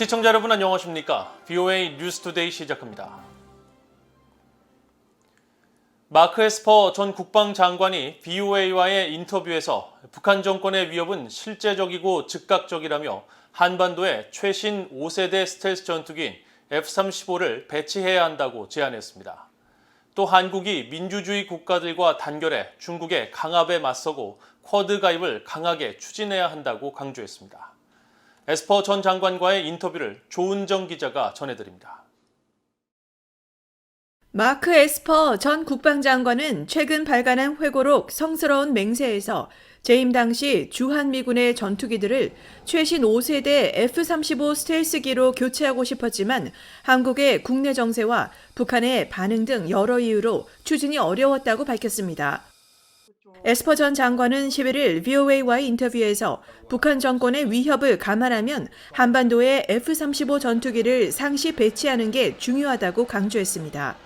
시청자 여러분 안녕하십니까? VOA 뉴스투데이 시작합니다. 마크 에스퍼 전 국방장관이 VOA와의 인터뷰에서 북한 정권의 위협은 실제적이고 즉각적이라며 한반도에 최신 5세대 스텔스 전투기인 F-35를 배치해야 한다고 제안했습니다. 또 한국이 민주주의 국가들과 단결해 중국의 강압에 맞서고 쿼드 가입을 강하게 추진해야 한다고 강조했습니다. 에스퍼 전 장관과의 인터뷰를 조은정 기자가 전해드립니다. 마크 에스퍼 전 국방장관은 최근 발간한 회고록 성스러운 맹세에서 재임 당시 주한미군의 전투기들을 최신 5세대 F-35 스텔스기로 교체하고 싶었지만 한국의 국내 정세와 북한의 반응 등 여러 이유로 추진이 어려웠다고 밝혔습니다. 에스퍼 전 장관은 11일 VOA와의 인터뷰에서 북한 정권의 위협을 감안하면 한반도에 F-35 전투기를 상시 배치하는 게 중요하다고 강조했습니다.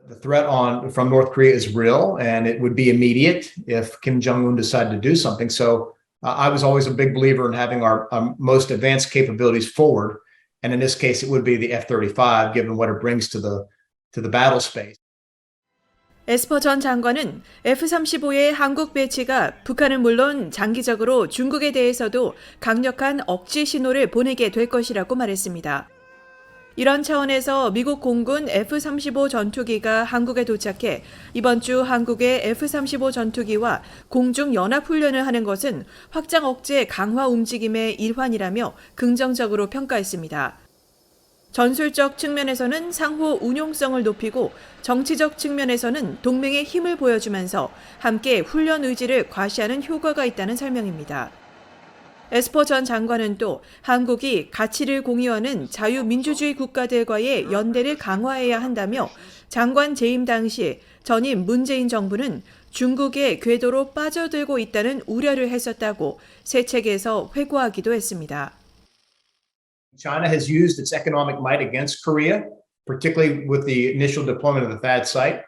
The threat from North Korea is real, and it would be immediate if Kim Jong-un decided to do something. So I was always a big believer in having our most advanced capabilities forward, and in this case, it would be the F-35, given what it brings to the battle space. 에스퍼 전 장관은 F-35의 한국 배치가 북한은 물론 장기적으로 중국에 대해서도 강력한 억지 신호를 보내게 될 것이라고 말했습니다. 이런 차원에서 미국 공군 F-35 전투기가 한국에 도착해 이번 주 한국의 F-35 전투기와 공중연합훈련을 하는 것은 확장 억제 강화 움직임의 일환이라며 긍정적으로 평가했습니다. 전술적 측면에서는 상호 운용성을 높이고 정치적 측면에서는 동맹의 힘을 보여주면서 함께 훈련 의지를 과시하는 효과가 있다는 설명입니다. 에스퍼 전 장관은 또 한국이 가치를 공유하는 자유민주주의 국가들과의 연대를 강화해야 한다며 장관 재임 당시 전임 문재인 정부는 중국의 궤도로 빠져들고 있다는 우려를 했었다고 새 책에서 회고하기도 했습니다. China has used its economic might against Korea, particularly with the initial deployment of the THAAD site.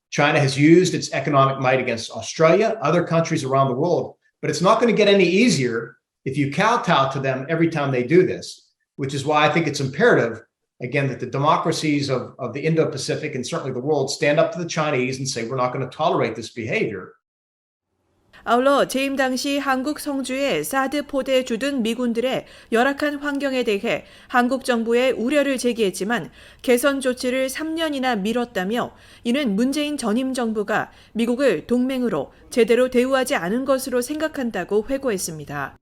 China has used its economic might against Australia, other countries around the world, but it's not going to get any easier if you kowtow to them every time they do this, which is why I think it's imperative, again, that the democracies of the Indo-Pacific and certainly the world stand up to the Chinese and say, we're not going to tolerate this behavior. 아울러 재임 당시 한국 성주에 사드 포대 주둔 미군들의 열악한 환경에 대해 한국 정부에 우려를 제기했지만 개선 조치를 3년이나 미뤘다며 이는 문재인 전임 정부가 미국을 동맹으로 제대로 대우하지 않은 것으로 생각한다고 회고했습니다.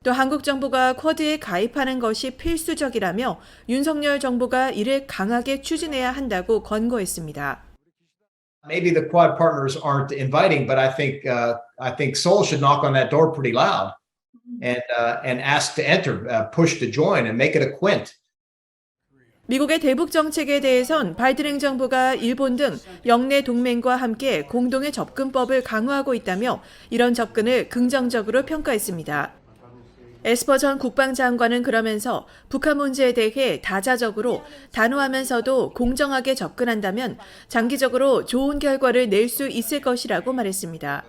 또 한국 정부가 쿼드에 가입하는 것이 필수적이라며 윤석열 정부가 이를 강하게 추진해야 한다고 권고했습니다. Maybe the Quad partners aren't inviting, but I think Seoul should knock on that door pretty loud and ask to enter, push to join, and make it a quint. 미국의 대북 정책에 대해선 바이든 행정부가 일본 등 영내 동맹과 함께 공동의 접근법을 강화하고 있다며 이런 접근을 긍정적으로 평가했습니다. 에스퍼 전 국방장관은 그러면서 북한 문제에 대해 다자적으로 단호하면서도 공정하게 접근한다면 장기적으로 좋은 결과를 낼 수 있을 것이라고 말했습니다.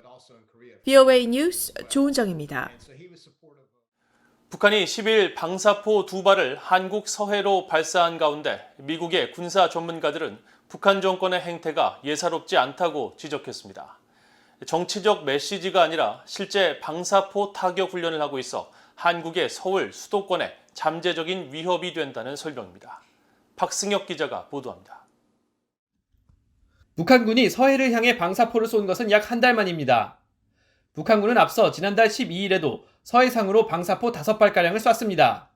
VOA 뉴스 조은정입니다. 북한이 10일 방사포 2발을 한국 서해로 발사한 가운데 미국의 군사 전문가들은 북한 정권의 행태가 예사롭지 않다고 지적했습니다. 정치적 메시지가 아니라 실제 방사포 타격 훈련을 하고 있어 한국의 서울 수도권에 잠재적인 위협이 된다는 설명입니다. 박승혁 기자가 보도합니다. 북한군이 서해를 향해 방사포를 쏜 것은 약 한 달 만입니다. 북한군은 앞서 지난달 12일에도 서해상으로 방사포 5발가량을 쐈습니다.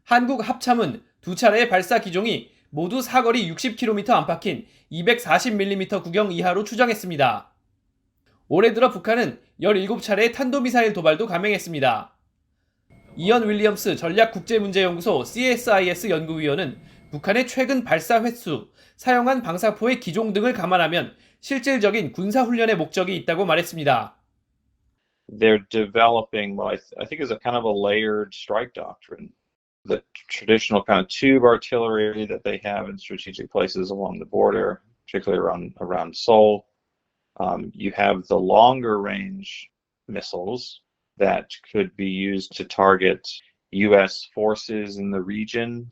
한국 합참은 두 차례의 발사 기종이 모두 사거리 60km 안팎인 240mm 구경 이하로 추정했습니다. 올해 들어 북한은 17차례의 탄도미사일 도발도 감행했습니다. 이언 윌리엄스 전략국제문제연구소 CSIS 연구위원은 북한의 최근 발사 횟수, 사용한 방사포의 기종 등을 감안하면 실질적인 군사훈련의 목적이 있다고 말했습니다. They're developing what I think is a kind of a layered strike doctrine. The traditional kind of tube artillery that they have in strategic places along the border, particularly around Seoul. You have the longer range missiles that could be used to target U.S. forces in the region.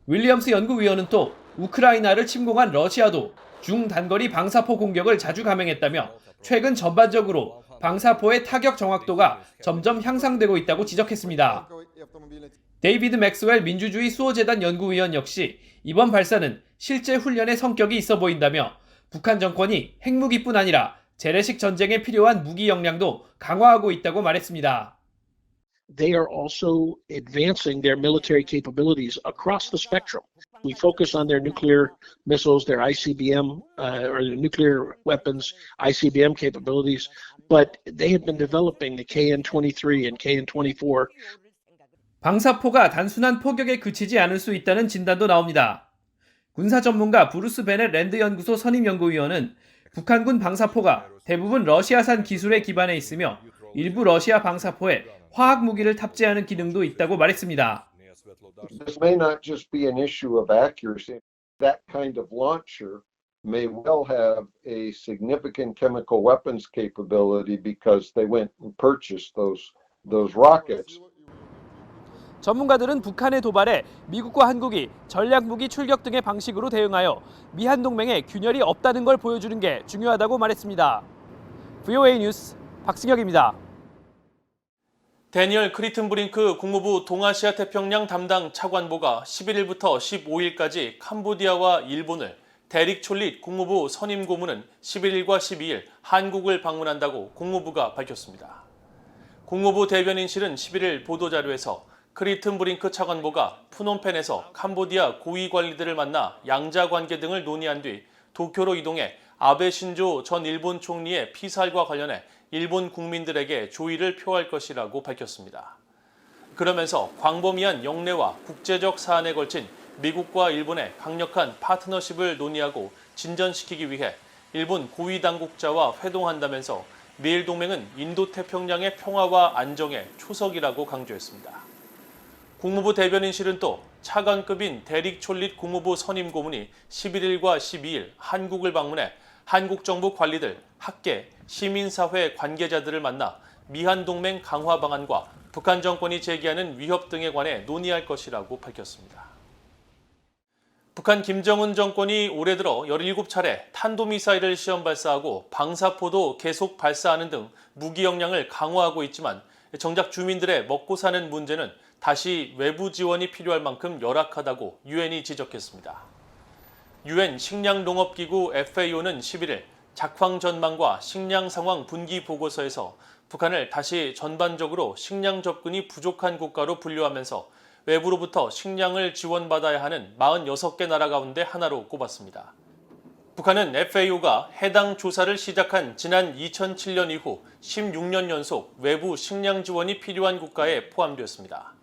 윌리엄스 연구위원은 또 우크라이나를 침공한 러시아도 중단거리 방사포 공격을 자주 감행했다며 최근 전반적으로 방사포의 타격 정확도가 점점 향상되고 있다고 지적했습니다. 데이비드 맥스웰 민주주의 수호재단 연구위원 역시 이번 발사는 실제 훈련의 성격이 있어 보인다며 북한 정권이 핵무기뿐 아니라 재래식 전쟁에 필요한 무기 역량도 강화하고 있다고 말했습니다. They are also advancing their military capabilities across the spectrum. We focus on their nuclear missiles, their ICBM, or their nuclear weapons, ICBM capabilities, but they have been developing the KN-23 and KN-24. 방사포가 단순한 포격에 그치지 않을 수 있다는 진단도 나옵니다. 군사 전문가 브루스 베넷 랜드 연구소 선임 연구위원은 북한군 방사포가 대부분 러시아산 기술에 기반해 있으며 일부 러시아 방사포에 화학 무기를 탑재하는 기능도 있다고 말했습니다. This may not just be an issue of accuracy. That kind of launcher may well have a significant chemical weapons capability because they went and purchased those rockets. 전문가들은 북한의 도발에 미국과 한국이 전략무기 출격 등의 방식으로 대응하여 미한 동맹에 균열이 없다는 걸 보여주는 게 중요하다고 말했습니다. VOA 뉴스 박승혁입니다. 데니얼 크리튼브링크 국무부 동아시아 태평양 담당 차관보가 11일부터 15일까지 캄보디아와 일본을, 데릭 촐릿 국무부 선임 고문은 11일과 12일 한국을 방문한다고 국무부가 밝혔습니다. 국무부 대변인실은 11일 보도자료에서 크리튼브링크 차관보가 푸놈펜에서 캄보디아 고위 관리들을 만나 양자관계 등을 논의한 뒤 도쿄로 이동해 아베 신조 전 일본 총리의 피살과 관련해 일본 국민들에게 조의를 표할 것이라고 밝혔습니다. 그러면서 광범위한 영내와 국제적 사안에 걸친 미국과 일본의 강력한 파트너십을 논의하고 진전시키기 위해 일본 고위 당국자와 회동한다면서 미일 동맹은 인도태평양의 평화와 안정의 초석이라고 강조했습니다. 국무부 대변인실은 또 차관급인 데릭 촐릿 국무부 선임 고문이 11일과 12일 한국을 방문해 한국 정부 관리들, 학계, 시민사회 관계자들을 만나 미한동맹 강화 방안과 북한 정권이 제기하는 위협 등에 관해 논의할 것이라고 밝혔습니다. 북한 김정은 정권이 올해 들어 17차례 탄도미사일을 시험 발사하고 방사포도 계속 발사하는 등 무기 역량을 강화하고 있지만 정작 주민들의 먹고 사는 문제는 다시 외부 지원이 필요할 만큼 열악하다고 유엔이 지적했습니다. 유엔 식량농업기구 FAO는 11일 작황 전망과 식량 상황 분기 보고서에서 북한을 다시 전반적으로 식량 접근이 부족한 국가로 분류하면서 외부로부터 식량을 지원받아야 하는 46개 나라 가운데 하나로 꼽았습니다. 북한은 FAO가 해당 조사를 시작한 지난 2007년 이후 16년 연속 외부 식량 지원이 필요한 국가에 포함되었습니다.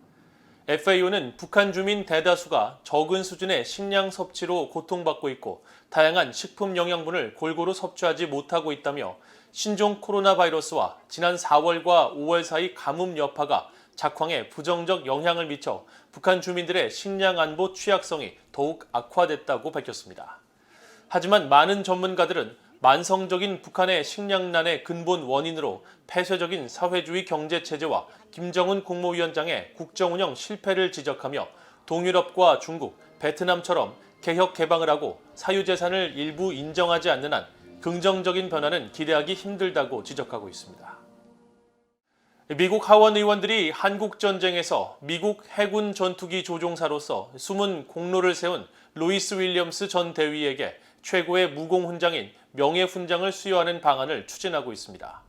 FAO는 북한 주민 대다수가 적은 수준의 식량 섭취로 고통받고 있고 다양한 식품 영양분을 골고루 섭취하지 못하고 있다며 신종 코로나 바이러스와 지난 4월과 5월 사이 가뭄 여파가 작황에 부정적 영향을 미쳐 북한 주민들의 식량 안보 취약성이 더욱 악화됐다고 밝혔습니다. 하지만 많은 전문가들은 만성적인 북한의 식량난의 근본 원인으로 폐쇄적인 사회주의 경제체제와 김정은 국무위원장의 국정운영 실패를 지적하며 동유럽과 중국, 베트남처럼 개혁 개방을 하고 사유재산을 일부 인정하지 않는 한 긍정적인 변화는 기대하기 힘들다고 지적하고 있습니다. 미국 하원 의원들이 한국전쟁에서 미국 해군 전투기 조종사로서 숨은 공로를 세운 로이스 윌리엄스 전 대위에게 최고의 무공훈장인 명예훈장을 수여하는 방안을 추진하고 있습니다.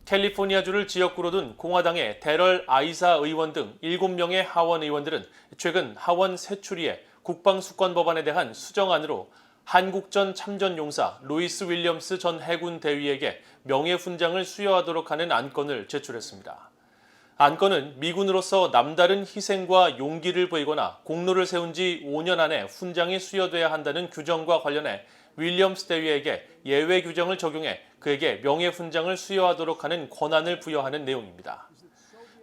캘리포니아주를 지역구로 둔 공화당의 데럴 아이사 의원 등 7명의 하원 의원들은 최근 하원 새추리에 국방수권법안에 대한 수정안으로 한국전 참전용사 로이스 윌리엄스 전 해군 대위에게 명예훈장을 수여하도록 하는 안건을 제출했습니다. 안건은 미군으로서 남다른 희생과 용기를 보이거나 공로를 세운 지 5년 안에 훈장이 수여돼야 한다는 규정과 관련해 윌리엄스 대위에게 예외 규정을 적용해 그에게 명예훈장을 수여하도록 하는 권한을 부여하는 내용입니다.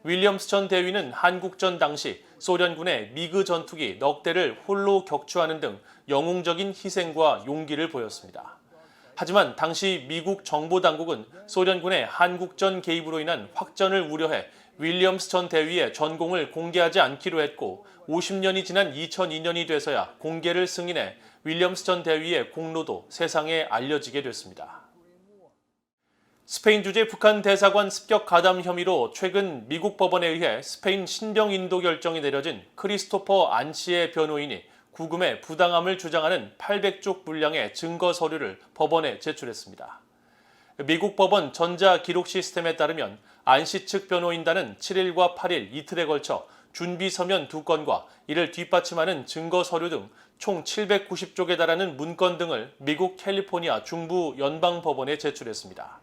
윌리엄스 전 대위는 한국전 당시 소련군의 미그 전투기 넉 대를 홀로 격추하는 등 영웅적인 희생과 용기를 보였습니다. 하지만 당시 미국 정보당국은 소련군의 한국전 개입으로 인한 확전을 우려해 윌리엄스 전 대위의 전공을 공개하지 않기로 했고 50년이 지난 2002년이 돼서야 공개를 승인해 윌리엄스 전 대위의 공로도 세상에 알려지게 됐습니다. 스페인 주재 북한 대사관 습격 가담 혐의로 최근 미국 법원에 의해 스페인 신병 인도 결정이 내려진 크리스토퍼 안 씨의 변호인이 구금의 부당함을 주장하는 800쪽 분량의 증거 서류를 법원에 제출했습니다. 미국 법원 전자기록 시스템에 따르면 안 씨 측 변호인단은 7일과 8일 이틀에 걸쳐 준비 서면 2건과 이를 뒷받침하는 증거 서류 등 총 790쪽에 달하는 문건 등을 미국 캘리포니아 중부 연방법원에 제출했습니다.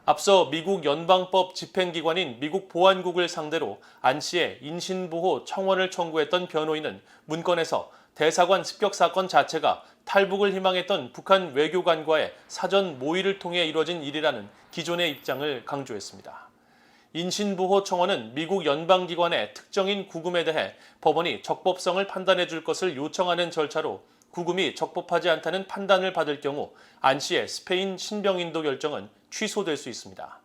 앞서 미국 연방법 집행기관인 미국 보안국을 상대로 안 씨의 인신보호 청원을 청구했던 변호인은 문건에서 대사관 습격 사건 자체가 탈북을 희망했던 북한 외교관과의 사전 모의를 통해 이뤄진 일이라는 기존의 입장을 강조했습니다. 인신보호 청원은 미국 연방기관의 특정인 구금에 대해 법원이 적법성을 판단해 줄 것을 요청하는 절차로 구금이 적법하지 않다는 판단을 받을 경우 안 씨의 스페인 신병인도 결정은 취소될 수 있습니다.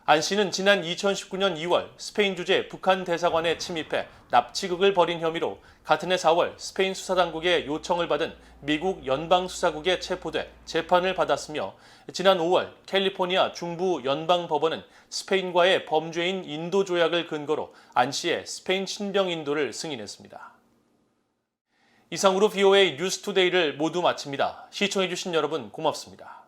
안 씨는 지난 2019년 2월 스페인 주재 북한 대사관에 침입해 납치극을 벌인 혐의로 같은 해 4월 스페인 수사당국의 요청을 받은 미국 연방수사국에 체포돼 재판을 받았으며 지난 5월 캘리포니아 중부 연방법원은 스페인과의 범죄인 인도 조약을 근거로 안 씨의 스페인 신병 인도를 승인했습니다. 이상으로 VOA 뉴스투데이를 모두 마칩니다. 시청해주신 여러분 고맙습니다.